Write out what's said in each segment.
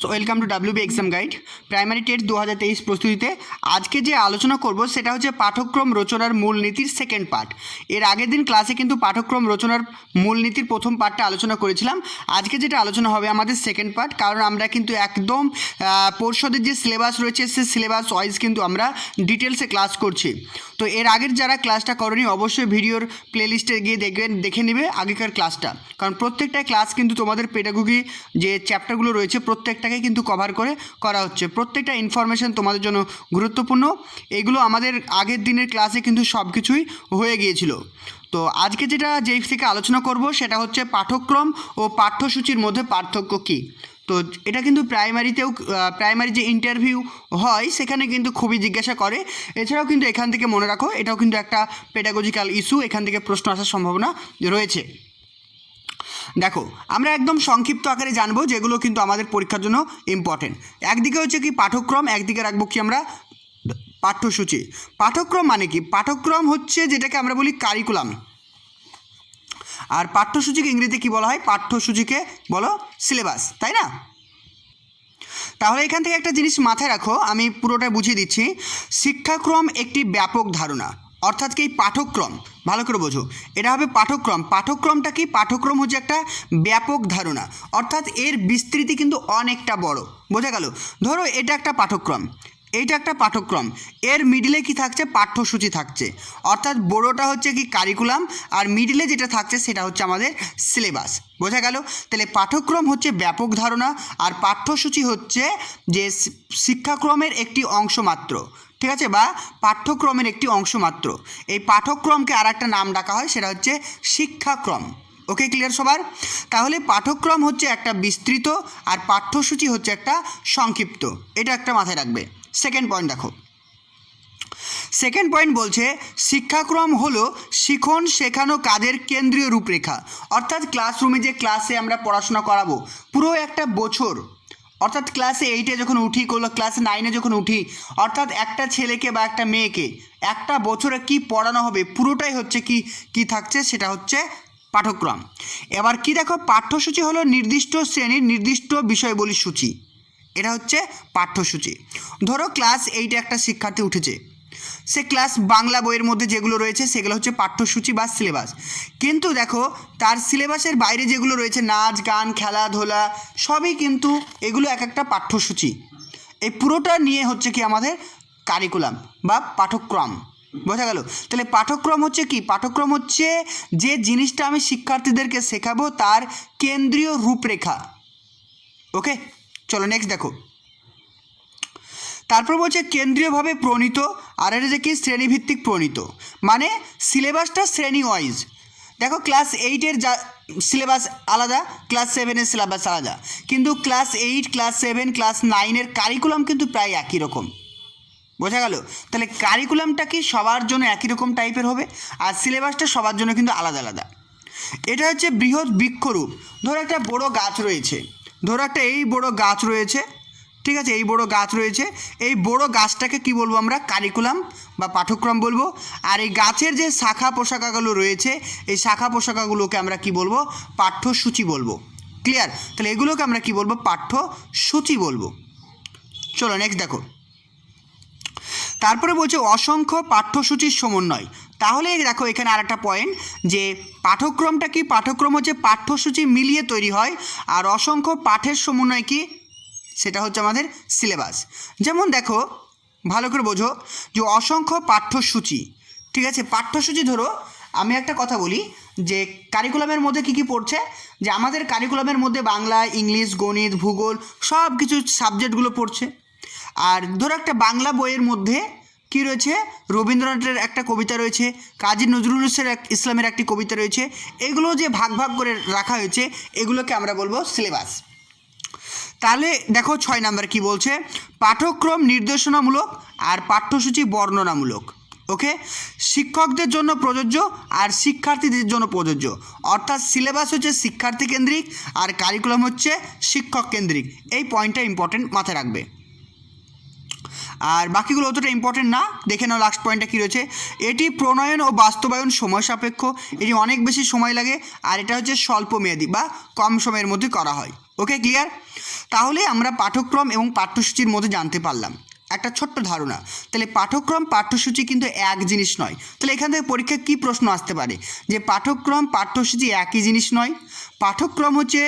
So welcome to WB exam guide primary TET 2023 প্রস্তুতিতে আজকে যে আলোচনা করব সেটা হচ্ছে পাঠ্যক্রম রচনার মূলনীতির সেকেন্ড পার্ট। এর আগের দিন ক্লাসে কিন্তু পাঠ্যক্রম রচনার মূলনীতির প্রথম পার্টটা আলোচনা করেছিলাম। আজকে যেটা আলোচনা হবে আমাদের সেকেন্ড পার্ট, কারণ আমরা কিন্তু একদম পর্ষদের যে সিলেবাস রয়েছে সে সিলেবাস ওয়াইজ কিন্তু আমরা ডিটেলসে ক্লাস করছি। তো এর আগের যারা ক্লাসটা করেনি অবশ্যই ভিডিওর প্লেলিস্টে গিয়ে দেখে নেবে আগেকার ক্লাসটা, কারণ প্রত্যেকটা ক্লাস কিন্তু তোমাদের পেডাগোগি যে চ্যাপ্টারগুলো রয়েছে প্রত্যেকটাকে কিন্তু কভার করে করা হচ্ছে। প্রত্যেকটা ইনফরমেশান তোমাদের জন্য গুরুত্বপূর্ণ। এগুলো আমাদের আগের দিনের ক্লাসে কিন্তু সব কিছুই হয়ে গিয়েছিল। তো আজকে যেই থেকে আলোচনা করব সেটা হচ্ছে পাঠ্যক্রম ও পাঠ্যসূচির মধ্যে পার্থক্য কী। তো এটা কিন্তু প্রাইমারি যে ইন্টারভিউ হয় সেখানে কিন্তু খুবই জিজ্ঞাসা করে। এছাড়াও কিন্তু এখান থেকে মনে রাখো এটাও কিন্তু একটা পেডাগোজিক্যাল ইস্যু, এখান থেকে প্রশ্ন আসার সম্ভাবনা রয়েছে। দেখো আমরা একদম সংক্ষিপ্ত আকারে জানবো যেগুলো কিন্তু আমাদের পরীক্ষার জন্য ইম্পর্টেন্ট। একদিকে হচ্ছে কি পাঠ্যক্রম, একদিকে রাখবো কি আমরা পাঠ্যসূচি। পাঠ্যক্রম মানে কি? পাঠ্যক্রম হচ্ছে যেটাকে আমরা বলি কারিকুলাম, আর পাঠ্যসূচিকে ইংরেজিতে কী বলা হয়? পাঠ্যসূচিকে বলো সিলেবাস, তাই না? তাহলে এখান থেকে একটা জিনিস মাথায় রাখো, আমি পুরোটা বুঝিয়ে দিচ্ছি। শিক্ষাক্রম একটি ব্যাপক ধারণা, অর্থাৎ কি পাঠ্যক্রম, ভালো করে বোঝো, এটা হবে পাঠ্যক্রম। পাঠ্যক্রমটা কি? পাঠ্যক্রম হচ্ছে একটা ব্যাপক ধারণা, অর্থাৎ এর বিস্তৃতি কিন্তু অনেকটা বড়। বোঝা গেল? ধরো এটা একটা পাঠ্যক্রম, এইটা একটা পাঠ্যক্রম, এর মিডিলে কি থাকছে? পাঠ্যসূচি থাকছে। অর্থাৎ বড়োটা হচ্ছে কি কারিকুলাম, আর মিডিলে যেটা থাকছে সেটা হচ্ছে আমাদের সিলেবাস। বোঝা গেল? তাহলে পাঠ্যক্রম হচ্ছে ব্যাপক ধারণা, আর পাঠ্যসূচি হচ্ছে যে শিক্ষাক্রমের একটি অংশ মাত্র, ঠিক আছে, বা পাঠ্যক্রমের একটি অংশ মাত্র। এই পাঠ্যক্রমকে আর একটা নাম ডাকা হয়, সেটা হচ্ছে শিক্ষাক্রম। ওকে, ক্লিয়ার সবার? তাহলে পাঠ্যক্রম হচ্ছে একটা বিস্তৃত, আর পাঠ্যসূচি হচ্ছে একটা সংক্ষিপ্ত। এটা একটা মাথায় রাখবে। সেকেন্ড পয়েন্ট দেখো, সেকেন্ড পয়েন্ট বলছে শিক্ষাক্রম হলো শিখন শেখানো কাজের কেন্দ্রীয় রূপরেখা। অর্থাৎ ক্লাসরুমে যে ক্লাসে আমরা পড়াশোনা করাবো পুরো একটা বছর, অর্থাৎ ক্লাসে 8-এ যখন উঠি, ক্লাস 9-এ যখন উঠি, অর্থাৎ একটা ছেলেকে বা একটা মেয়েকে একটা বছরে কি পড়ানো হবে পুরোটাই হচ্ছে কি থাকছে, সেটা হচ্ছে পাঠ্যক্রম। এবার কি দেখো, পাঠ্যসূচি হলো নির্দিষ্ট শ্রেণীর নির্দিষ্ট বিষয়বলী সূচি, এটা হচ্ছে পাঠ্যসূচি। ধরো ক্লাস 8-এ একটা শিক্ষার্থী উঠেছে, সে ক্লাস বাংলা বইয়ের মধ্যে যেগুলো রয়েছে সেগুলো হচ্ছে পাঠ্যসূচি বা সিলেবাস। কিন্তু দেখো তার সিলেবাসের বাইরে যেগুলো রয়েছে নাচ গান খেলাধুলা সবই কিন্তু এগুলো এক একটা পাঠ্যসূচি। এই পুরোটা নিয়ে হচ্ছে কি আমাদের কারিকুলাম বা পাঠ্যক্রম। বোঝা গেল? তাহলে পাঠ্যক্রম হচ্ছে কি? পাঠ্যক্রম হচ্ছে যে জিনিসটা আমি শিক্ষার্থীদেরকে শেখাবো তার কেন্দ্রীয় রূপরেখা। ওকে, চলো নেক্সট দেখো। তারপর বলছে কেন্দ্রীয়ভাবে প্রণীত, আর এটা যে কি শ্রেণীভিত্তিক প্রণীত, মানে সিলেবাসটা শ্রেণী ওয়াইজ। দেখো ক্লাস 8-এর যা সিলেবাস আলাদা, ক্লাস 7-এর সিলেবাস আলাদা, কিন্তু ক্লাস 8, ক্লাস 7, ক্লাস 9-এর কারিকুলাম কিন্তু প্রায় একই রকম। বোঝা গেল? তাহলে কারিকুলামটা কি সবার জন্য একই রকম টাইপের হবে, আর সিলেবাসটা সবার জন্য কিন্তু আলাদা আলাদা। এটা হচ্ছে বৃহৎ বৃক্ষরূপ। ধরো একটা বড় গাছ রয়েছে, ধরো একটা এই বড় গাছ রয়েছে, ঠিক আছে, এই বড় গাছ রয়েছে, এই বড় গাছটাকে কি বলবো আমরা? কারিকুলাম বা পাঠ্যক্রম বলবো। আর এই গাছের যে শাখা পোশাকাগুলো রয়েছে এই শাখা পোশাকাগুলোকে আমরা কি বলবো? পাঠ্যসূচি বলবো। ক্লিয়ার? তাহলে এগুলোকে আমরা কি বলবো? পাঠ্যসূচি বলবো। চলো নেক্সট দেখো। তারপরে বলছে অসংখ্য পাঠ্যসূচির সমন্বয়। তাহলে দেখো এখানে আর একটা পয়েন্ট, যে পাঠ্যক্রমটা কি? পাঠ্যক্রম হচ্ছে পাঠ্যসূচি মিলিয়ে তৈরি হয়, আর অসংখ্য পাঠের সমন্বয় কি? সেটা হচ্ছে আমাদের সিলেবাস। যেমন দেখো ভালো করে বোঝো যে অসংখ্য পাঠ্যসূচি, ঠিক আছে, পাঠ্যসূচি ধরো আমি একটা কথা বলি যে কারিকুলামের মধ্যে কী কী পড়ছে, যে আমাদের কারিকুলামের মধ্যে বাংলা, ইংলিশ, গণিত, ভূগোল সব কিছু সাবজেক্টগুলো পড়ছে। আর ধরো একটা বাংলা বইয়ের মধ্যে কী রয়েছে? রবীন্দ্রনাথের একটা কবিতা রয়েছে, কাজী নজরুল ইসলামের একটি কবিতা রয়েছে, এগুলো যে ভাগ ভাগ করে রাখা হয়েছে এগুলোকে আমরা বলবো সিলেবাস। তাহলে দেখো 6 নাম্বার কি বলছে, পাঠ্যক্রম নির্দেশনামূলক আর পাঠ্যসূচি বর্ণনামূলক। ওকে, শিক্ষকদের জন্য প্রযোজ্য আর শিক্ষার্থীদের জন্য প্রযোজ্য, অর্থাৎ সিলেবাস হচ্ছে শিক্ষার্থী কেন্দ্রিক আর কারিকুলাম হচ্ছে শিক্ষক কেন্দ্রিক। এই পয়েন্টটা ইম্পর্টেন্ট, মাথায় রাখবে। আর বাকিগুলো অতটা ইম্পর্টেন্ট না, দেখে নাও লাস্ট পয়েন্টটা কী রয়েছে। এটি প্রণয়ন ও বাস্তবায়ন সময় সাপেক্ষ, এটি অনেক বেশি সময় লাগে, আর এটা হচ্ছে স্বল্প মেয়াদী বা কম সময়ের মধ্যে করা হয়। ওকে, ক্লিয়ার? তাহলে আমরা পাঠ্যক্রম এবং পাঠ্যসূচির মধ্যে জানতে পারলাম একটা ছোট্ট ধারণা। তাহলে পাঠ্যক্রম পাঠ্যসূচি কিন্তু এক জিনিস নয়। তাহলে এখান থেকে পরীক্ষা কী প্রশ্ন আসতে পারে যে পাঠ্যক্রম পাঠ্যসূচি একই জিনিস নয়। পাঠ্যক্রম হচ্ছে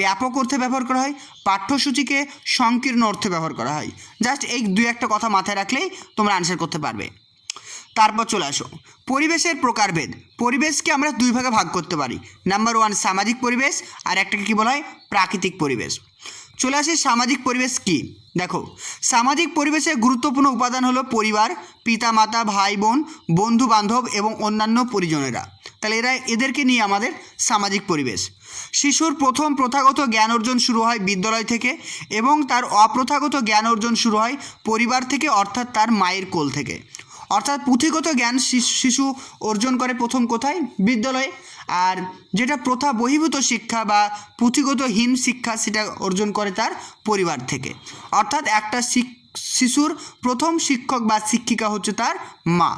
ব্যাপক অর্থে ব্যবহার করা হয়, পাঠ্যসূচিকে সংকীর্ণ অর্থে ব্যবহার করা হয়। জাস্ট এই দুই একটা কথা মাথায় রাখলেই তোমরা আনসার করতে পারবে। তারপর চলে আসো পরিবেশের প্রকারভেদ। পরিবেশকে আমরা দুই ভাগে ভাগ করতে পারি। নাম্বার 1 সামাজিক পরিবেশ, আর একটাকে কী বলা হয় প্রাকৃতিক পরিবেশ। চলে আসি সামাজিক পরিবেশ কি। দেখো, সামাজিক পরিবেশের গুরুত্বপূর্ণ উপাদান হলো পরিবার, পিতামাতা, ভাই বোন, বন্ধু বান্ধব এবং অন্যান্য পরিজনেরা। তাহলে এদেরকে নিয়ে আমাদের সামাজিক পরিবেশ। শিশুর প্রথম প্রথাগত জ্ঞান অর্জন শুরু হয় বিদ্যালয় থেকে এবং তার অপ্রথাগত জ্ঞান অর্জন শুরু হয় পরিবার থেকে, অর্থাৎ তার মায়ের কোল থেকে। অর্থাৎ পুঁথিগত জ্ঞান শিশু অর্জন করে প্রথম কোথায়? বিদ্যালয়ে। আর যেটা প্রথা বহির্ভূত শিক্ষা বা পুঁথিগতহীন শিক্ষা সেটা অর্জন করে তার পরিবার থেকে। অর্থাৎ একটা শিশুর প্রথম শিক্ষক বা শিক্ষিকা হচ্ছে তার মা।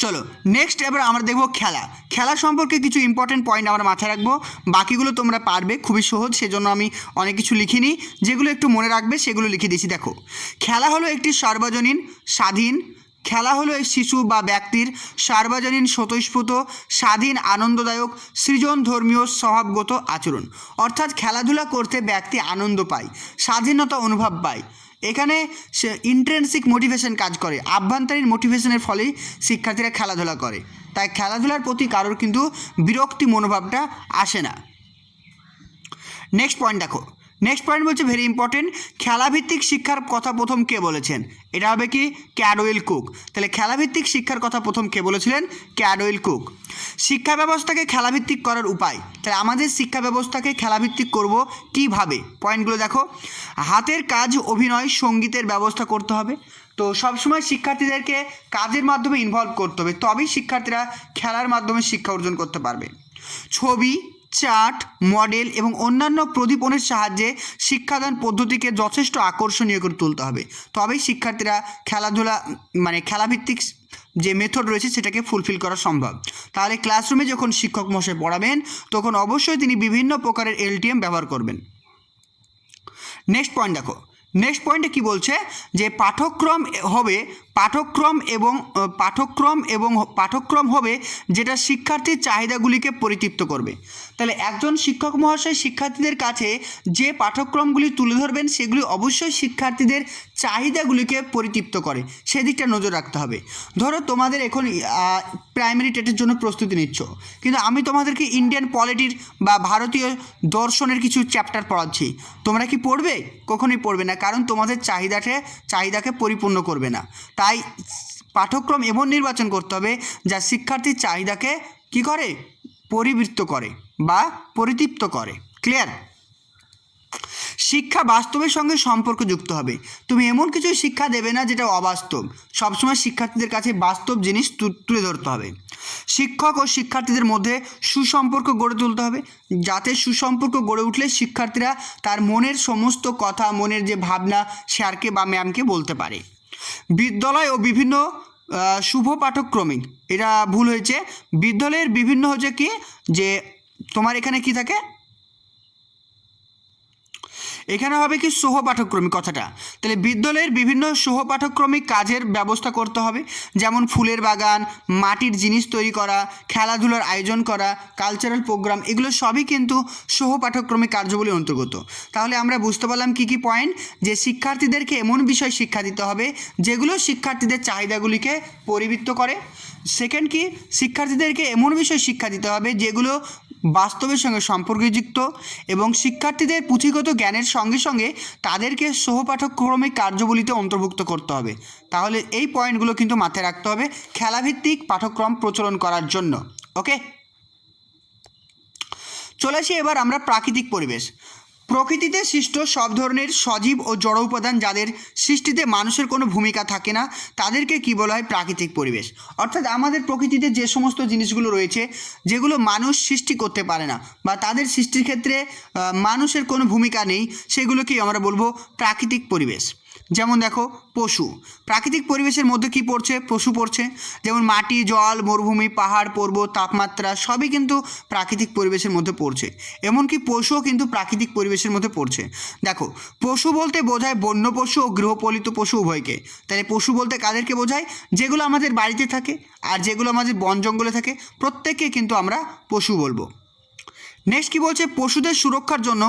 চলো নেক্সট এবার আমরা দেখব খেলা সম্পর্কে কিছু ইম্পর্টেন্ট পয়েন্ট আমরা মাথায় রাখবো। বাকিগুলো তোমরা পারবে, খুবই সহজ, সেজন্য আমি অনেক কিছু লিখিনি। যেগুলো একটু মনে রাখবে সেগুলো লিখে দিয়েছি। দেখো, খেলা হলো একটি সার্বজনীন স্বাধীন খেলা হলো এই শিশু বা ব্যক্তির সার্বজনীন স্বতঃস্ফূর্ত স্বাধীন আনন্দদায়ক সৃজন ধর্মীয় স্বভাবগত আচরণ। অর্থাৎ খেলাধুলা করতে ব্যক্তি আনন্দ পায়, স্বাধীনতা অনুভব পায়। এখানে ইন্ট্রেন্সিক মোটিভেশন কাজ করে, আভ্যন্তরীণ মোটিভেশনের ফলে শিক্ষার্থীরা খেলাধুলা করে। তাই খেলাধুলার প্রতি কারোর কিন্তু বিরক্তি মনোভাবটা আসে না। নেক্সট পয়েন্ট দেখো, নেক্সট পয়েন্ট বলছে ভেরি ইম্পর্টেন্ট, খেলাভিত্তিক শিক্ষার কথা প্রথম কে বলেছেন? এটা হবে কি ক্যাডওয়েল কুক। তাহলে খেলাভিত্তিক শিক্ষার কথা প্রথম কে বলেছিলেন? ক্যাডওয়েল কুক। শিক্ষা ব্যবস্থাকে খেলাভিত্তিক করার উপায়। তাহলে আমাদের শিক্ষা ব্যবস্থাকে খেলাভিত্তিক করব কিভাবে? পয়েন্টগুলো দেখো, হাতের কাজ, অভিনয়, সঙ্গীতের ব্যবস্থা করতে হবে। তো সবসময় শিক্ষার্থীদেরকে কাজের মাধ্যমে ইনভলভ করতে হবে, তবেই শিক্ষার্থীরা খেলার মাধ্যমে শিক্ষা অর্জন করতে পারবে। ছবি, চার্ট, মডেল এবং অন্যান্য প্রদীপনের সাহায্যে শিক্ষাদান পদ্ধতিকে যথেষ্ট আকর্ষণীয় করে তুলতে হবে, তবেই শিক্ষার্থীরা খেলাধুলা খেলাভিত্তিক যে মেথড রয়েছে সেটাকে ফুলফিল করা সম্ভব। তাহলে ক্লাসরুমে যখন শিক্ষক মশাই পড়াবেন তখন অবশ্যই তিনি বিভিন্ন প্রকারের এলটিএম ব্যবহার করবেন। নেক্সট পয়েন্ট দেখো, নেক্সট পয়েন্টে কি বলছে যে পাঠ্যক্রম হবে যেটা শিক্ষার্থীর চাহিদাগুলিকে পরিতৃপ্ত করবে। তাহলে একজন শিক্ষক মহাশয় শিক্ষার্থীদের কাছে যে পাঠ্যক্রমগুলি তুলে ধরবেন সেগুলি অবশ্যই শিক্ষার্থীদের চাহিদাগুলিকে পরিতৃপ্ত করে, সেদিকটা নজর রাখতে হবে। ধরো তোমাদের এখন প্রাইমারি টেটের জন্য প্রস্তুতি নিচ্ছ, কিন্তু আমি তোমাদেরকে ইন্ডিয়ান পলিটির বা ভারতীয় দর্শনের কিছু চ্যাপ্টার পড়াচ্ছি, তোমরা কি পড়বে? কখনোই পড়বে না, কারণ তোমাদের চাহিদাকে পরিপূর্ণ করবে না। তাই পাঠ্যক্রম এমন নির্বাচন করতে হবে যা শিক্ষার্থীর চাহিদাকে কি করে? পরিবৃত্ত করে বা পরিতৃপ্ত করে। ক্লিয়ার? শিক্ষা বাস্তবের সঙ্গে সম্পর্কযুক্ত হবে। তুমি এমন কিছু শিক্ষা দেবে না যেটা অবাস্তব, সবসময় শিক্ষার্থীদের কাছে বাস্তব জিনিস তুলে ধরতে হবে। শিক্ষক ও শিক্ষার্থীদের মধ্যে সুসম্পর্ক গড়ে তুলতে হবে, যাতে সুসম্পর্ক গড়ে উঠলে শিক্ষার্থীরা তার মনের সমস্ত কথা, মনের যে ভাবনা স্যারকে বা ম্যামকে বলতে পারে। বিদ্যালয় ও বিভিন্ন শুভ পাঠ্যক্রমিক, এটা ভুল হয়েছে, বিদ্যালয়ের বিভিন্ন হচ্ছে কি যে তোমার এখানে কি থাকে, এখানে হবে কি সহ পাঠ্যক্রমিক কথাটা। তাহলে বিদ্যালয়ের বিভিন্ন সহ পাঠ্যক্রমিক কাজের ব্যবস্থা করতে হবে, যেমন ফুলের বাগান, মাটির জিনিস তৈরি করা, খেলাধুলার আয়োজন করা, কালচারাল প্রোগ্রাম, এগুলো সবই কিন্তু সহ পাঠ্যক্রমিক কার্যবলীর অন্তর্গত। তাহলে আমরা বুঝতে পারলাম কী কী পয়েন্ট, যে শিক্ষার্থীদেরকে এমন বিষয় শিক্ষা দিতে হবে যেগুলো শিক্ষার্থীদের চাহিদাগুলিকে পরিবৃত্ত করে। সেকেন্ড কি, শিক্ষার্থীদেরকে এমন বিষয় শিক্ষা দিতে হবে যেগুলো বাস্তবের সঙ্গে সম্পর্কযুক্ত, এবং শিক্ষার্থীদের পুঁথিগত জ্ঞানের সঙ্গে সঙ্গে তাদেরকে সহপাঠ্যক্রমিক কার্যবলীতে অন্তর্ভুক্ত করতে হবে। তাহলে এই পয়েন্টগুলো কিন্তু মাথায় রাখতে হবে খেলাভিত্তিক পাঠ্যক্রম প্রচলন করার জন্য। ওকে, চলে আসি এবার আমরা প্রাকৃতিক পরিবেশ। প্রকৃতিতে সৃষ্ট সব ধরনের সজীব ও জড় উপাদান যাদের সৃষ্টিতে মানুষের কোনো ভূমিকা থাকে না তাদেরকে কি বলা হয়? প্রাকৃতিক পরিবেশ। অর্থাৎ আমাদের প্রকৃতিতে যে সমস্ত জিনিসগুলো রয়েছে যেগুলো মানুষ সৃষ্টি করতে পারে না বা তাদের সৃষ্টির ক্ষেত্রে মানুষের কোনো ভূমিকা নেই, সেগুলোকেই আমরা বলবো প্রাকৃতিক পরিবেশ। যেমন দেখো পশু, প্রাকৃতিক পরিবেশের মধ্যে কি পড়ছে? পশু পড়ছে। যেমন মাটি, জল, মরুভূমি, পাহাড়, পর্বত, তাপমাত্রা সবই কিন্তু প্রাকৃতিক পরিবেশের মধ্যে পড়ছে। এমনকি পশুও কিন্তু প্রাকৃতিক পরিবেশের মধ্যে পড়ছে। দেখো পশু বলতে বোঝায় বন্য পশু ও গৃহপালিত পশু উভয়কে। তাহলে পশু বলতে কাদেরকে বোঝায়? যেগুলো আমাদের বাড়িতে থাকে আর যেগুলো আমাদের বন জঙ্গলে থাকে প্রত্যেককে কিন্তু আমরা পশু বলবো। নেক্সট কি বলছে? পশুদের সুরক্ষার জন্য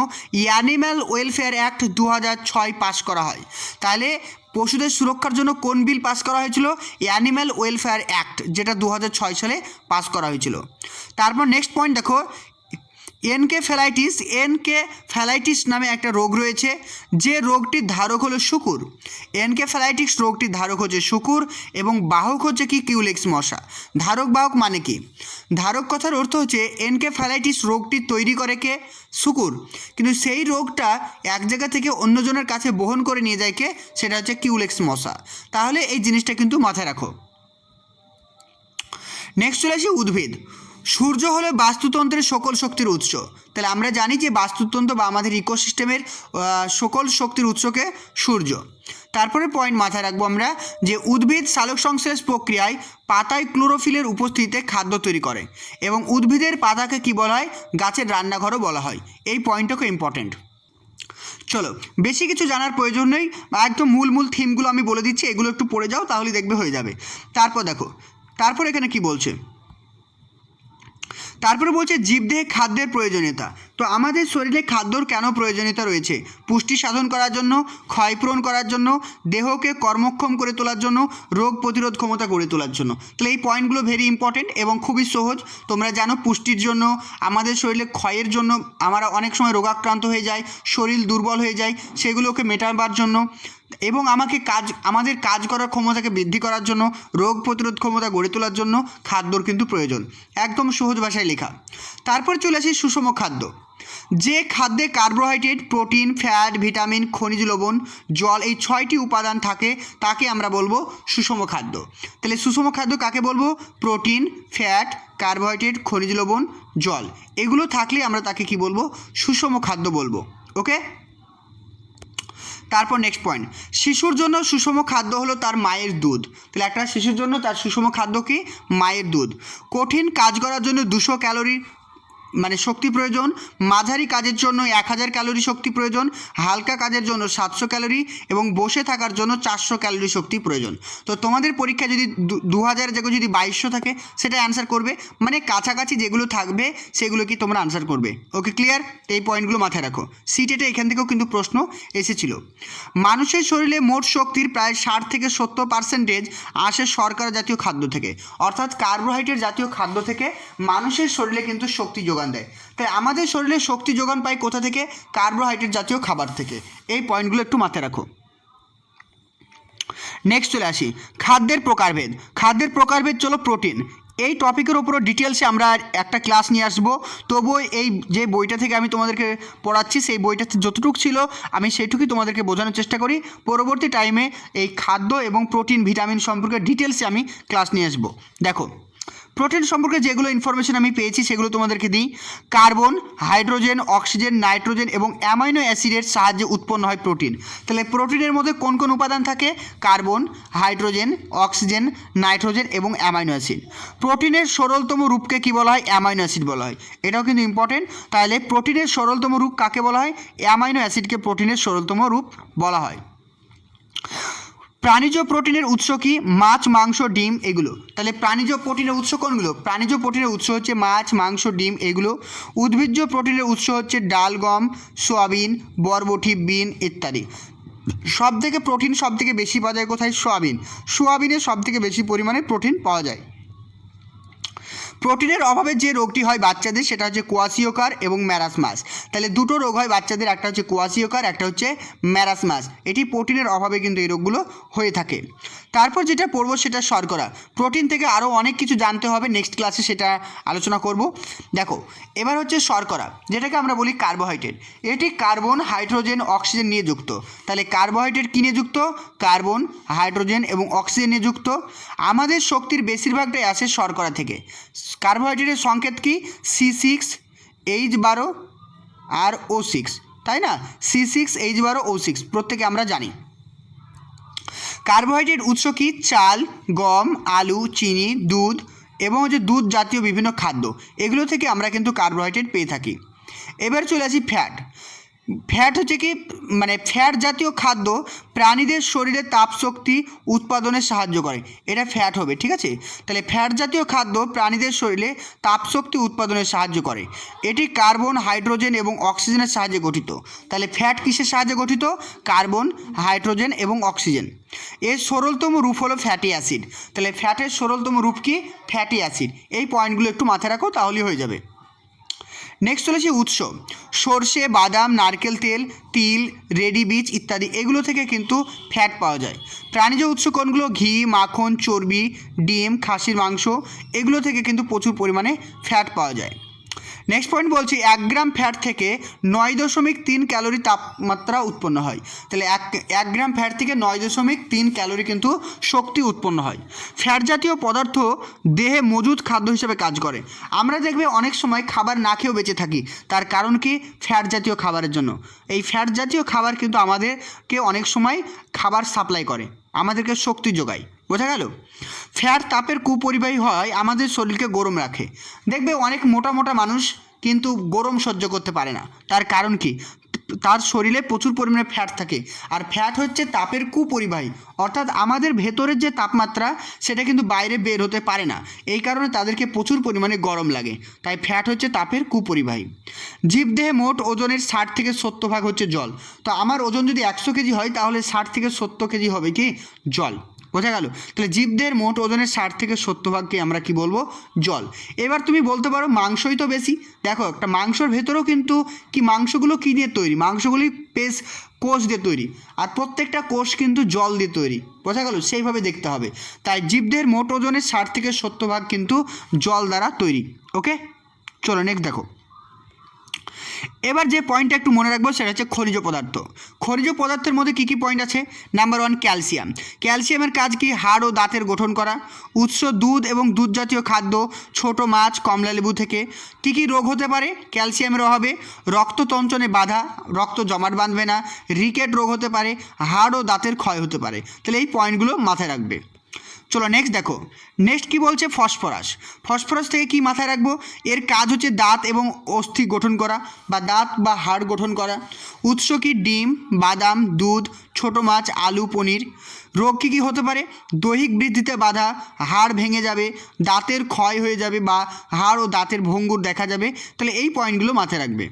অ্যানিম্যাল ওয়েলফেয়ার অ্যাক্ট 2006 পাস করা হয়। তাহলে পশুদের সুরক্ষার জন্য কোন বিল পাস করা হয়েছিল? অ্যানিম্যাল ওয়েলফেয়ার অ্যাক্ট, যেটা 2006 সালে পাস করা হয়েছিল। তারপর নেক্সট পয়েন্ট দেখো, এনকেফ্যালাইটিস নামে একটা রোগ রয়েছে, যে রোগটির ধারক হলো শূকর। এনকেফ্যালাইটিস রোগটির ধারক হচ্ছে শূকর এবং বাহক হচ্ছে কি? কিউলেক্স মশা। ধারক বাহক মানে কি? ধারক কথার অর্থ হচ্ছে এনকেফ্যালাইটিস রোগটি তৈরি করে কে? শূকর, কিন্তু সেই রোগটা এক জায়গা থেকে অন্যজনের কাছে বহন করে নিয়ে যায় কে? সেটা হচ্ছে কিউলেক্স মশা। তাহলে এই জিনিসটা কিন্তু মাথায় রাখো। নেক্সট চলে আসি উদ্ভিদ। সূর্য হলো বাস্তুতন্ত্রের সকল শক্তির উৎস। তাহলে আমরা জানি যে বাস্তুতন্ত্র বা আমাদের ইকোসিস্টেমের সকল শক্তির উৎসকে সূর্য। তারপরে পয়েন্ট মাথায় রাখবো আমরা যে উদ্ভিদ সালোকসংশ্লেষ প্রক্রিয়ায় পাতায় ক্লোরোফিলের উপস্থিতিতে খাদ্য তৈরি করে এবং উদ্ভিদের পাতাকে কি বলা হয়? গাছের রান্নাঘরও বলা হয়। এই পয়েন্টটাকে ইম্পর্টেন্ট। চলো, বেশি কিছু জানার প্রয়োজন নেই, একদম মূল থিমগুলো আমি বলে দিচ্ছি, এগুলো একটু পড়ে যাও তাহলে দেখবে হয়ে যাবে। তারপর দেখো, তারপর এখানে কি বলছে? তারপরে বলছে জীবদেহে খাদ্যের প্রয়োজনীয়তা। তো আমাদের শরীরে খাদ্যর কেন প্রয়োজনীয়তা রয়েছে? পুষ্টি সাধন করার জন্য, ক্ষয়পূরণ করার জন্য, দেহকে কর্মক্ষম করে তোলার জন্য, রোগ প্রতিরোধ ক্ষমতা গড়ে তোলার জন্য। তাহলে এই পয়েন্টগুলো ভেরি ইম্পর্টেন্ট এবং খুবই সহজ। তোমরা জানো পুষ্টির জন্য, আমাদের শরীরে ক্ষয়ের জন্য, আমরা অনেক সময় রোগাক্রান্ত হয়ে যাই, শরীর দুর্বল হয়ে যায়, সেগুলোকে মেটাবার জন্য, এবং আমাদের কাজ করার ক্ষমতাকে বৃদ্ধি করার জন্য, রোগ প্রতিরোধ ক্ষমতা গড়ে তোলার জন্য খাদ্যর কিন্তু প্রয়োজন। একদম সহজ ভাষায় লেখা। তারপর চলে আসি সুষম খাদ্য। যে খাদ্যে কার্বোহাইড্রেট, প্রোটিন, ফ্যাট, ভিটামিন, খনিজ লবণ, জল এই 6টি উপাদান থাকে তাকে আমরা বলবো সুষম খাদ্য। তাহলে সুষম খাদ্য কাকে বলবো? প্রোটিন, ফ্যাট, কার্বোহাইড্রেট, খনিজ লবণ, জল এগুলো থাকলে আমরা তাকে কি বলবো? সুষম খাদ্য বলবো। ওকে। তারপর নেক্সট পয়েন্ট, শিশুর জন্য সুষম খাদ্য হলো তার মায়ের দুধ। তাহলে একটা শিশুর জন্য তার সুষম খাদ্য কি? মায়ের দুধ। কঠিন কাজ করার জন্য 200 ক্যালোরি মানে শক্তি প্রয়োজন, মাঝারি কাজের জন্য 1000 ক্যালোরি শক্তি প্রয়োজন, হালকা কাজের জন্য 700 ক্যালোরি এবং বসে থাকার জন্য 400 ক্যালোরি শক্তি প্রয়োজন। তো তোমাদের পরীক্ষা যদি 2000 জায়গায় যদি 2200 থাকে সেটা অ্যান্সার করবে, মানে কাছাকাছি যেগুলো থাকবে সেগুলো কি তোমরা আনসার করবে। ওকে, ক্লিয়ার? এই পয়েন্টগুলো মাথায় রাখো। সিটেটে এখান থেকেও কিন্তু প্রশ্ন এসেছিল। মানুষের শরীরে মোট শক্তির প্রায় 60 থেকে 70% আসে শর্করা জাতীয় খাদ্য থেকে, অর্থাৎ কার্বোহাইড্রেট জাতীয় খাদ্য থেকে মানুষের শরীরে কিন্তু শক্তি যোগান দেয়। তাই আমাদের শরীরে শক্তি যোগান পায় কোথা থেকে? কার্বোহাইড্রেট জাতীয় খাবার থেকে। এই পয়েন্টগুলো একটু মাথায় রাখো। নেক্সট চলে আসি খাদ্যের প্রকারভেদ। খাদ্যের প্রকারভেদ চলো প্রোটিন। এই টপিকের ওপরও ডিটেলসে আমরা একটা ক্লাস নিয়ে আসবো। তবুও এই যে বইটা থেকে আমি তোমাদেরকে পড়াচ্ছি সেই বইটাতে যতটুকু ছিল আমি সেইটুকুই তোমাদেরকে বোঝানোর চেষ্টা করি। পরবর্তী টাইমে এই খাদ্য এবং প্রোটিন, ভিটামিন সম্পর্কে ডিটেলসে আমি ক্লাস নিয়ে আসবো। দেখো প্রোটিন সম্পর্কে যেগুলো ইনফরমেশন আমি পেয়েছি সেগুলো তোমাদেরকে দিই। কার্বন, হাইড্রোজেন, অক্সিজেন, নাইট্রোজেন এবং অ্যামাইনো অ্যাসিডের সাহায্যে উৎপন্ন হয় প্রোটিন। তাহলে প্রোটিনের মধ্যে কোন কোন উপাদান থাকে? কার্বন, হাইড্রোজেন, অক্সিজেন, নাইট্রোজেন এবং অ্যামাইনো অ্যাসিড। প্রোটিনের সরলতম রূপকে কি বলা হয়? অ্যামাইনো অ্যাসিড বলা হয়। এটাও কিন্তু ইম্পর্টেন্ট। তাহলে প্রোটিনের সরলতম রূপ কাকে বলা হয়? অ্যামাইনো অ্যাসিডকে প্রোটিনের সরলতম রূপ বলা হয়। প্রাণীজ প্রোটিনের উৎস কি? মাছ, মাংস, ডিম এগুলো। তাহলে প্রাণীজ প্রোটিনের উৎস কোনগুলো? প্রাণীজ প্রোটিনের উৎস হচ্ছে মাছ, মাংস, ডিম এগুলো। উদ্ভিজ্জ প্রোটিনের উৎস হচ্ছে ডাল, গম, সয়াবিন, বরবটি, বিন ইত্যাদি। সবথেকে প্রোটিন সবথেকে বেশি পাওয়া যায় কোথায়? সয়াবিন। সয়াবিনে সবথেকে বেশি পরিমাণে প্রোটিন পাওয়া যায়। প্রোটিনের অভাবে যে রোগটি হয় বাচ্চাদের সেটা হচ্ছে কোয়াশিওকার এবং ম্যারাসমাস। তাহলে দুটো রোগ হয় বাচ্চাদের, একটা হচ্ছে কোয়াশিওকার, একটা হচ্ছে ম্যারাসমাস। এটি প্রোটিনের অভাবে কিন্তু এই রোগগুলো হয়ে থাকে। তারপর যেটা পড়বো সেটা শর্করা। প্রোটিন থেকে আরও অনেক কিছু জানতে হবে, নেক্সট ক্লাসে সেটা আলোচনা করব। দেখো এবার হচ্ছে শর্করা, যেটাকে আমরা বলি কার্বোহাইড্রেট। এটি কার্বন, হাইড্রোজেন, অক্সিজেন নিয়ে যুক্ত। তাহলে কার্বোহাইড্রেট কী নিয়ে যুক্ত? কার্বন, হাইড্রোজেন এবং অক্সিজেন নিয়ে যুক্ত। আমাদের শক্তির বেশিরভাগটাই আসে শর্করা থেকে। কার্বোহাইড্রেটের সংকেত কি? C6H12 আর O6, তাই না? C6H12 O6 প্রত্যেকে আমরা জানি। কার্বোহাইড্রেট উৎস কি? চাল, গম, আলু, চিনি, দুধ এবং হচ্ছে দুধ জাতীয় বিভিন্ন খাদ্য, এগুলো থেকে আমরা কিন্তু কার্বোহাইড্রেট পেয়ে থাকি। এবার চলে আসি ফ্যাট। ফ্যাট হচ্ছে কি, মানে ফ্যাট জাতীয় খাদ্য প্রাণীদের শরীরে তাপশক্তি উৎপাদনে সাহায্য করে, এটা ফ্যাট হবে, ঠিক আছে। তাহলে ফ্যাট জাতীয় খাদ্য প্রাণীদের শরীরে তাপশক্তি উৎপাদনে সাহায্য করে। এটি কার্বন, হাইড্রোজেন এবং অক্সিজেনের সাহায্যে গঠিত। তাহলে ফ্যাট কিসের সাহায্যে গঠিত? কার্বন, হাইড্রোজেন এবং অক্সিজেন। এর সরলতম রূপ হলো ফ্যাটি অ্যাসিড। তাহলে ফ্যাটের সরলতম রূপ কি? Fatty acid. এই পয়েন্টগুলো একটু মাথায় রাখো, তাহলেই হয়ে যাবে। নেক্সট চলেছে উৎস। সর্ষে, বাদাম, নারকেল তেল, তিল, রেডি বীজ ইত্যাদি, এগুলো থেকে কিন্তু ফ্যাট পাওয়া যায়। প্রাণীজ উৎস কোনগুলো? ঘি, মাখন, চর্বি, ডিম, খাসির মাংস, এগুলো থেকে কিন্তু প্রচুর পরিমাণে ফ্যাট পাওয়া যায়। নেক্সট পয়েন্ট বলছি, 1 গ্রাম ফ্যাট থেকে 9.3 ক্যালোরি তাপমাত্রা উৎপন্ন হয়। তাহলে এক গ্রাম ফ্যাট থেকে 9.3 ক্যালোরি কিন্তু শক্তি উৎপন্ন হয়। ফ্যাট জাতীয় পদার্থ দেহে মজুদ খাদ্য হিসেবে কাজ করে। আমরা দেখবে অনেক সময় খাবার না খেয়েও বেঁচে থাকি, তার কারণ কি? ফ্যাট জাতীয় খাবারের জন্য। এই ফ্যাট জাতীয় খাবার কিন্তু আমাদেরকে অনেক সময় খাবার সাপ্লাই করে, আমাদেরকে শক্তি যোগায়। বোঝা গেল? ফ্যাট তাপের কুপরিবাহী হয়, আমাদের শরীরকে গরম রাখে। দেখবে অনেক মোটা মোটা মানুষ কিন্তু গরম সহ্য করতে পারে না, তার কারণ কি? তার শরীরে প্রচুর পরিমাণে ফ্যাট থাকে। আর ফ্যাট হচ্ছে তাপের কুপরিবাহী, অর্থাৎ আমাদের ভেতরের যে তাপমাত্রা সেটা কিন্তু বাইরে বের হতে পারে না, এই কারণে তাদেরকে প্রচুর পরিমাণে গরম লাগে। তাই ফ্যাট হচ্ছে তাপের কুপরিবাহী। জীবদেহে মোট ওজনের 60 থেকে 70% হচ্ছে জল। তো আমার ওজন যদি 100 কেজি হয়, তাহলে 60 থেকে 70 কেজি হবে কি? জল। বোঝা গেল? তাহলে জীবদের মোট ওজনের 60 থেকে 70%কে আমরা কি বলবো? জল। এবার তুমি বলতে পারো মাংসই তো বেশি। দেখো, একটা মাংসর ভেতরেও কিন্তু কি, মাংসগুলো কী দিয়ে তৈরি? মাংসগুলি কোষ দিয়ে তৈরি, আর প্রত্যেকটা কোষ কিন্তু জল দিয়ে তৈরি। বোঝা গেল? সেইভাবে দেখতে হবে। তাই জীবদের মোট ওজনের 60 থেকে 70% কিন্তু জল দ্বারা তৈরি। ওকে, চলো নেক্সট দেখো। এবার যে পয়েন্টটা একটু মনে রাখবো সেটা হচ্ছে খনিজ পদার্থ। খনিজ পদার্থের মধ্যে কী কী পয়েন্ট আছে? Number 1, calcium. ক্যালসিয়ামের কাজ কি? হাড় ও দাঁতের গঠন করা। উৎস দুধ এবং দুধ জাতীয় খাদ্য, ছোট মাছ, কমলালেবু থেকে। কী কী রোগ হতে পারে ক্যালসিয়ামের অভাবে? রক্ততঞ্চনে বাধা, রক্ত জমাট বাঁধবে না, রিকেট রোগ হতে পারে, হাড় ও দাঁতের ক্ষয় হতে পারে। তাহলে এই পয়েন্টগুলো মাথায় রাখবে। চলো নেক্সট দেখো। নেক্সট কি বলছে? ফসফরাস। ফসফরাস থেকে কি মাথায় রাখবো? এর কাজ হচ্ছে দাঁত এবং অস্থি গঠন করা, বা দাঁত বা হাড় গঠন করা। উৎস কি? ডিম, বাদাম, দুধ, ছোট মাছ, আলু, পনির। রোগ কী কী হতে পারে? দৈহিক বৃদ্ধিতে বাধা, হাড় ভেঙে যাবে, দাঁতের ক্ষয় হয়ে যাবে, বা হাড় ও দাঁতের ভঙ্গুর দেখা যাবে। তাহলে এই পয়েন্টগুলো মাথায় রাখবে।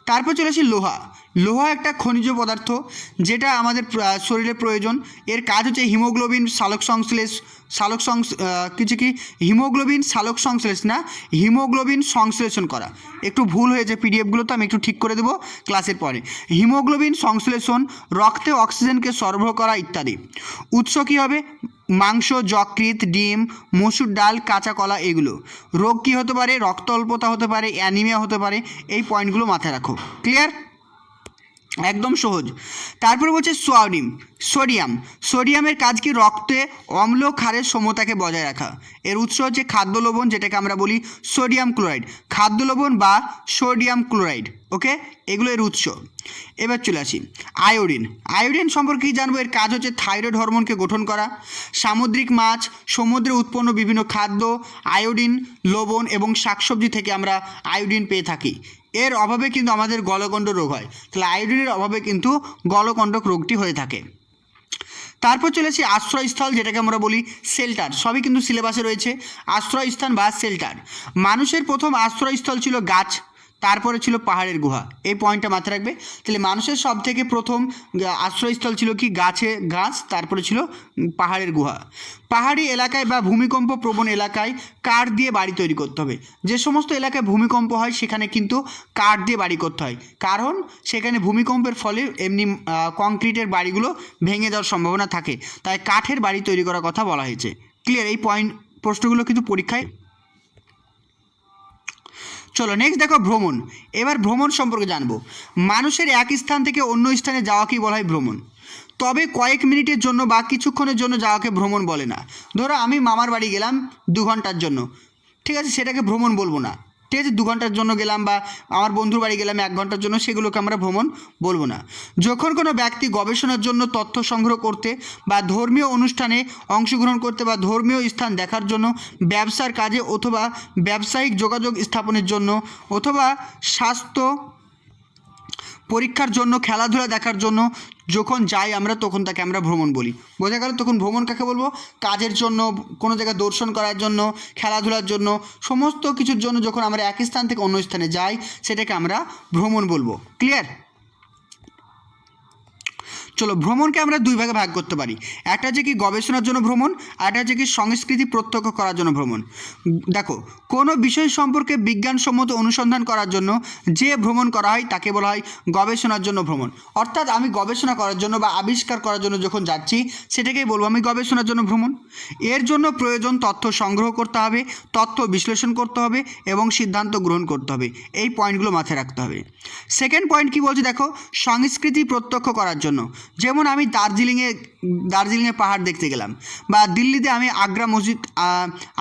তারপর চলে আসি লোহা। লোহা একটা খনিজ পদার্থ যেটা আমাদের শরীরে প্রয়োজন। এর কাজ হচ্ছে হিমোগ্লোবিন সালোক সংশ্লেষ হিমোগ্লোবিন সালোক সংশ্লেষ না, হিমোগ্লোবিন সংশ্লেষণ করা। একটু ভুল হয়েছে পিডিএফগুলো, তো আমি একটু ঠিক করে দেবো ক্লাসের পরে। হিমোগ্লোবিন সংশ্লেষণ, রক্তে অক্সিজেনকে সরবরাহ করা ইত্যাদি। উৎস কী হবে? মাংস, যকৃৎ, ডিম, মসুর ডাল, কাঁচা কলা, এগুলো। রোগ কী হতে পারে? রক্ত অল্পতা হতে পারে, অ্যানিমিয়া হতে পারে। এই পয়েন্টগুলো মাথায় রাখো। ক্লিয়ার? একদম সহজ। তারপরে বলছে সোডিয়ামের কাজ কি? রক্তে অম্ল ক্ষারের সমতাকে বজায় রাখা। এর উৎস হচ্ছে খাদ্য লবণ, যেটাকে আমরা বলি সোডিয়াম ক্লোরাইড। খাদ্য লবণ বা সোডিয়াম ক্লোরাইড, ওকে, এগুলো এর উৎস। এবার চলে আসি আয়োডিন সম্পর্কে কী জানবো? এর কাজ হচ্ছে থাইরয়েড হরমোনকে গঠন করা। সামুদ্রিক মাছ, সমুদ্রে উৎপন্ন বিভিন্ন খাদ্য, আয়োডিন, লবণ এবং শাকসবজি থেকে আমরা আয়োডিন পেয়ে থাকি। এর অভাবে কিন্তু আমাদের গলকণ্ড রোগ হয়। তাহলে আয়োডিনের অভাবে কিন্তু গলকণ্টক রোগটি হয়ে থাকে। তারপর চলে আসি আশ্রয়স্থল, যেটাকে আমরা বলি শেল্টার। সবই কিন্তু সিলেবাসে রয়েছে। আশ্রয়স্থান বা শেল্টার। মানুষের প্রথম আশ্রয়স্থল ছিল গাছ, তারপরে ছিল পাহাড়ের গুহা। এই পয়েন্টটা মাথায় রাখবে। তাহলে মানুষের সব থেকে প্রথম আশ্রয়স্থল ছিল কি? গাছ, তারপরে ছিল পাহাড়ের গুহা। পাহাড়ি এলাকায় বা ভূমিকম্প প্রবণ এলাকায় কাঠ দিয়ে বাড়ি তৈরি করতে হবে। যে সমস্ত এলাকায় ভূমিকম্প হয় সেখানে কিন্তু কাঠ দিয়ে বাড়ি করতে হয়, কারণ সেখানে ভূমিকম্পের ফলে এমনি কংক্রিটের বাড়িগুলো ভেঙে যাওয়ার সম্ভাবনা থাকে, তাই কাঠের বাড়ি তৈরি করার কথা বলা হয়েছে। ক্লিয়ার? এই প্রশ্নগুলো কিন্তু পরীক্ষায়। চলো নেক্সট দেখো ভ্রমণ। এবার ভ্রমণ সম্পর্কে জানবো। মানুষের এক স্থান থেকে অন্য স্থানে যাওয়াকেই বলা হয় ভ্রমণ। তবে কয়েক মিনিটের জন্য বা কিছুক্ষণের জন্য যাওয়াকে ভ্রমণ বলে না। ধরো আমি মামার বাড়ি গেলাম 2 ঘন্টার জন্য, ঠিক আছে, সেটাকে ভ্রমণ বলবো না। ঠিক আছে, 2 ঘন্টার জন্য গেলাম বা আমার বন্ধুর বাড়ি গেলাম 1 ঘন্টার জন্য, সেগুলোকে আমরা ভ্রমণ বলবো না। যখন কোনো ব্যক্তি গবেষণার জন্য তথ্য সংগ্রহ করতে বা ধর্মীয় অনুষ্ঠানে অংশগ্রহণ করতে বা ধর্মীয় স্থান দেখার জন্য, ব্যবসার কাজে অথবা ব্যবসায়িক যোগাযোগ স্থাপনের জন্য অথবা স্বাস্থ্য পরীক্ষার জন্য, খেলাধুলা দেখার জন্য যখন যাই আমরা, তখন তাকে আমরা ভ্রমণ বলি। বোঝা গেল? তখন ভ্রমণ কাকে বলবো? কাজের জন্য, কোনো জায়গায় দর্শন করার জন্য, খেলাধুলার জন্য, সমস্ত কিছুর জন্য যখন আমরা এক স্থান থেকে অন্য স্থানে যাই, সেটাকে আমরা ভ্রমণ বলবো। ক্লিয়ার? চলো, ভ্রমণকে আমরা 2 ভাগে ভাগ করতে পারি। একটা হচ্ছে কি গবেষণার জন্য ভ্রমণ, আর একটা হচ্ছে কি সংস্কৃতি প্রত্যক্ষ করার জন্য ভ্রমণ। দেখো, কোনো বিষয় সম্পর্কে বিজ্ঞানসম্মত অনুসন্ধান করার জন্য যে ভ্রমণ করা হয় তাকে বলা হয় গবেষণার জন্য ভ্রমণ। অর্থাৎ আমি গবেষণা করার জন্য বা আবিষ্কার করার জন্য যখন যাচ্ছি, সেটাকেই বলবো আমি গবেষণার জন্য ভ্রমণ। এর জন্য প্রয়োজন তথ্য সংগ্রহ করতে হবে, তথ্য বিশ্লেষণ করতে হবে এবং সিদ্ধান্ত গ্রহণ করতে হবে। এই পয়েন্টগুলো মাথায় রাখতে হবে। সেকেন্ড পয়েন্ট কি বলছে দেখো, সংস্কৃতি প্রত্যক্ষ করার জন্য। যেমন আমি দার্জিলিংয়ে পাহাড় দেখতে গেলাম, বা দিল্লিতে আমি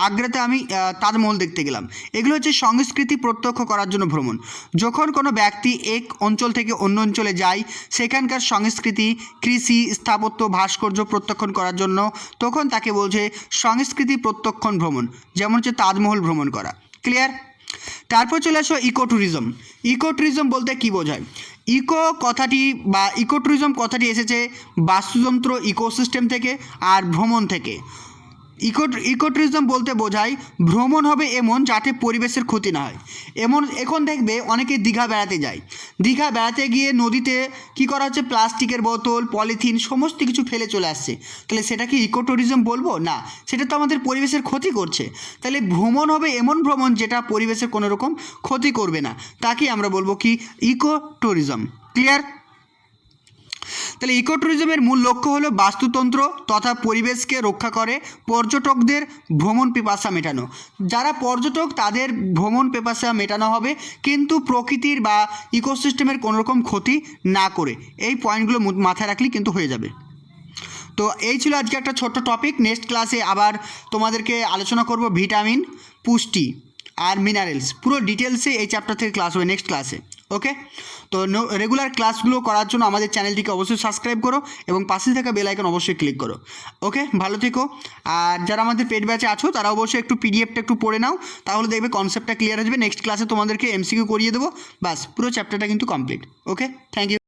আগ্রাতে আমি তাজমহল দেখতে গেলাম। এগুলো হচ্ছে সংস্কৃতি প্রত্যক্ষ করার জন্য ভ্রমণ। যখন কোনো ব্যক্তি এক অঞ্চল থেকে অন্য অঞ্চলে যায়, সেখানকার সংস্কৃতি, কৃষি, স্থাপত্য, ভাস্কর্য প্রত্যক্ষণ করার জন্য, তখন তাকে বলছে সংস্কৃতি প্রত্যক্ষণ ভ্রমণ। যেমন হচ্ছে তাজমহল ভ্রমণ করা। ক্লিয়ার? তারপর চলে আসো ইকো ট্যুরিজম। ইকো ট্যুরিজম বলতে কী বোঝায়? ইকো কথাটি বা ইকো ট্যুরিজম কথাটি এসেছে বাস্তুতন্ত্র, ইকোসিস্টেম থেকে আর ভ্রমণ থেকে। ইকো ট্যুরিজম বলতে বোঝায় ভ্রমণ হবে এমন যাতে পরিবেশের ক্ষতি না হয়। এখন দেখবে অনেকে দীঘা বেড়াতে যায়, দীঘা বেড়াতে গিয়ে নদীতে কী করা হচ্ছে, প্লাস্টিকের বোতল, পলিথিন সমস্ত কিছু ফেলে চলে আসছে। তাহলে সেটা কি ইকো ট্যুরিজম বলবো? না, সেটা তো আমাদের পরিবেশের ক্ষতি করছে। তাহলে ভ্রমণ হবে এমন ভ্রমণ যেটা পরিবেশের কোনো রকম ক্ষতি করবে না, তাকে আমরা বলবো কি ইকো ট্যুরিজম। ক্লিয়ার? তাহলে ইকো ট্যুরিজমের মূল লক্ষ্য হলো বাস্তুতন্ত্র তথা পরিবেশকে রক্ষা করে পর্যটকদের ভ্রমণ পিপাসা মেটানো। যারা পর্যটক তাদের ভ্রমণ পিপাসা মেটানো হবে, কিন্তু প্রকৃতির বা ইকোসিস্টেমের কোনো রকম ক্ষতি না করে। এই পয়েন্টগুলো মাথায় রাখলেই কিন্তু হয়ে যাবে। তো এই ছিল আজকে একটা ছোট্ট টপিক। নেক্সট ক্লাসে আবার তোমাদেরকে আলোচনা করব ভিটামিন, পুষ্টি আর মিনারেলস। পুরো ডিটেলসে এই চ্যাপ্টার থেকে ক্লাস হবে নেক্সট ক্লাসে। ওকে? তো রেগুলার ক্লাসগুলো করার জন্য আমাদের চ্যানেলটিকে অবশ্যই সাবস্ক্রাইব করো এবং পাশে থাকা বেল আইকন অবশ্যই ক্লিক করো। ওকে, ভালো থেকো। আর যারা আমাদের পেড ব্যাচে আছো তারা অবশ্যই একটু পিডিএফটা একটু পড়ে নাও, তাহলে দেখবে কনসেপ্টটা ক্লিয়ার হয়ে যাবে। নেক্সট ক্লাসে তোমাদেরকে এমসিকিউ করিয়ে দেবো, বাস পুরো চ্যাপ্টারটা কিন্তু কমপ্লিট। Okay, thank you.